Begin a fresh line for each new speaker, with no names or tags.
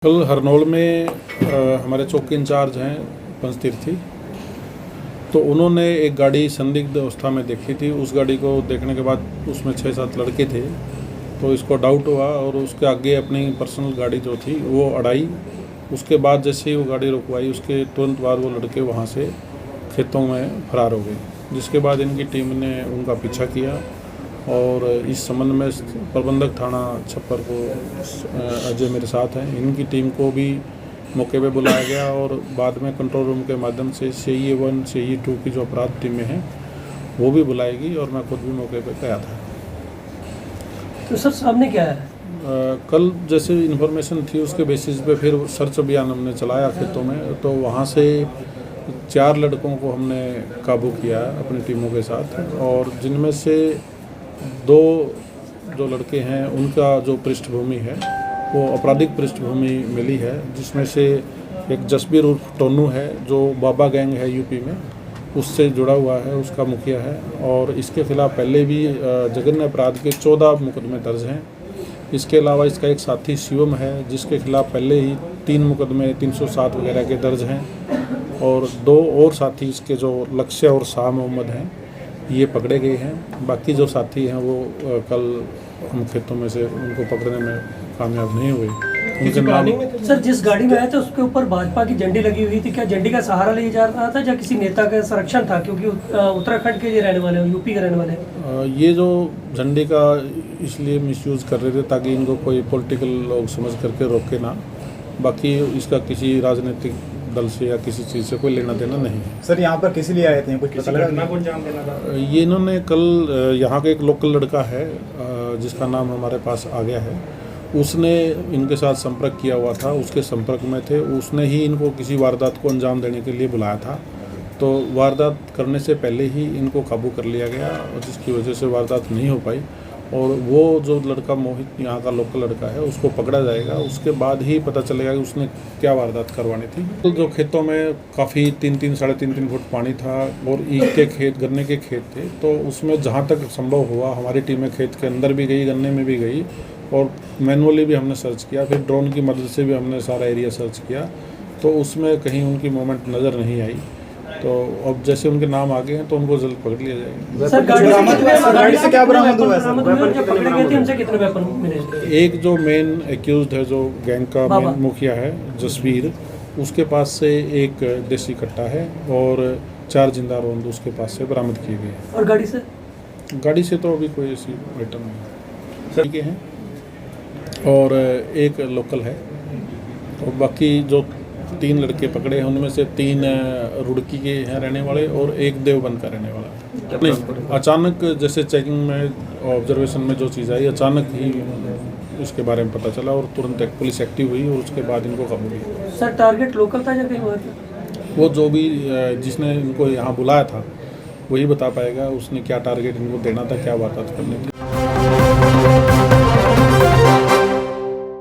कल हरनौल में हमारे चौकी इंचार्ज हैं पंचतीर्थी, तो उन्होंने एक गाड़ी संदिग्ध अवस्था में देखी थी। उस गाड़ी को देखने के बाद उसमें 6-7 लड़के थे, तो इसको डाउट हुआ और उसके आगे अपनी पर्सनल गाड़ी जो थी वो अड़ाई। उसके बाद जैसे ही वो गाड़ी रुकवाई, उसके तुरंत बाद वो लड़के वहाँ से खेतों में फरार हो गए, जिसके बाद इनकी टीम ने उनका पीछा किया और इस संबंध में प्रबंधक थाना छप्पर को अजय मेरे साथ हैं, इनकी टीम को भी मौके पे बुलाया गया और बाद में कंट्रोल रूम के माध्यम से CE 1 CE 2 की जो अपराध टीमें हैं वो भी बुलाएगी और मैं खुद भी मौके पे गया था।
तो सर सामने क्या है?
कल जैसे इन्फॉर्मेशन थी उसके बेसिस पे फिर सर्च अभियान हमने चलाया खेतों में, तो वहाँ से 4 लड़कों को हमने काबू किया अपनी टीमों के साथ, और जिनमें से 2 जो लड़के हैं उनका जो पृष्ठभूमि है वो आपराधिक पृष्ठभूमि मिली है, जिसमें से एक जसबीर उर्फ टोनू है जो बाबा गैंग है यूपी में, उससे जुड़ा हुआ है, उसका मुखिया है, और इसके खिलाफ पहले भी जघन्य अपराध के 14 मुकदमे दर्ज हैं। इसके अलावा इसका एक साथी शिवम है जिसके खिलाफ पहले ही 3 मुकदमे 307 वगैरह के दर्ज हैं, और 2 और साथी इसके जो लक्ष्य और शाह मोहम्मद हैं ये पकड़े गए हैं। बाकी जो साथी हैं वो कल हम खेतों में से उनको पकड़ने में कामयाब नहीं हुए। उनके नाम
सर जिस गाड़ी में आए थे उसके ऊपर भाजपा की झंडी लगी हुई थी, क्या झंडी का सहारा लिया जा रहा था या किसी नेता का संरक्षण था? क्योंकि उत्तराखंड के ये रहने वाले हैं, यूपी के रहने वाले हैं।
ये जो झंडी का इसलिए मिसयूज़ कर रहे थे ताकि इनको कोई पॉलिटिकल लोग समझ करके रोके ना, बाकी इसका किसी राजनीतिक दल से या किसी चीज़ से कोई लेना देना नहीं है।
सर यहाँ पर किसी लिए आए थे, कुछ पता लगा? को अंजाम देना था?
ये इन्होंने कल यहाँ का एक लोकल लड़का है जिसका नाम हमारे पास आ गया है, उसने इनके साथ संपर्क किया हुआ था, उसके संपर्क में थे, उसने ही इनको किसी वारदात को अंजाम देने के लिए बुलाया था। तो वारदात करने से पहले ही इनको काबू कर लिया गया, और जिसकी वजह से वारदात नहीं हो पाई, और वो जो लड़का मोहित यहाँ का लोकल लड़का है उसको पकड़ा जाएगा। उसके बाद ही पता चलेगा कि उसने क्या वारदात करवानी थी। तो जो खेतों में काफ़ी 3-3 साढ़े 3 फुट पानी था और ईख के खेत, गन्ने के खेत थे, तो उसमें जहाँ तक संभव हुआ हमारी टीमें खेत के अंदर भी गई, गन्ने में भी गई, और मैनुअली भी हमने सर्च किया, फिर ड्रोन की मदद से भी हमने सारा एरिया सर्च किया, तो उसमें कहीं उनकी मूवमेंट नज़र नहीं आई। तो अब जैसे उनके नाम आ गए हैं तो उनको जल्द पकड़ लिया जाएगा।
सर
गाड़ी से क्या बरामद हुआ?
एक जो मेन एक्यूज्ड है, जो गैंग का मेन मुखिया है जसबीर, उसके पास से एक देसी कट्टा है और 4 जिंदा रोंद उसके पास से बरामद किए गए हैं।
और गाड़ी से
तो अभी कोई ऐसी आइटम नहीं है हैं, और एक लोकल है, और बाकी जो 3 लड़के पकड़े हैं उनमें से 3 रुड़की के हैं रहने वाले और एक देवबंद का रहने वाला। नहीं, अचानक जैसे चेकिंग में ऑब्जर्वेशन में जो चीज़ आई, अचानक ही इसके बारे में पता चला और तुरंत एक पुलिस एक्टिव हुई और उसके बाद इनको काबू किया।
सर टारगेट लोकल था या कहीं और था?
वो जो भी जिसने इनको यहाँ बुलाया था वही बता पाएगा उसने क्या टारगेट इनको देना था, क्या वारदात करनी थी।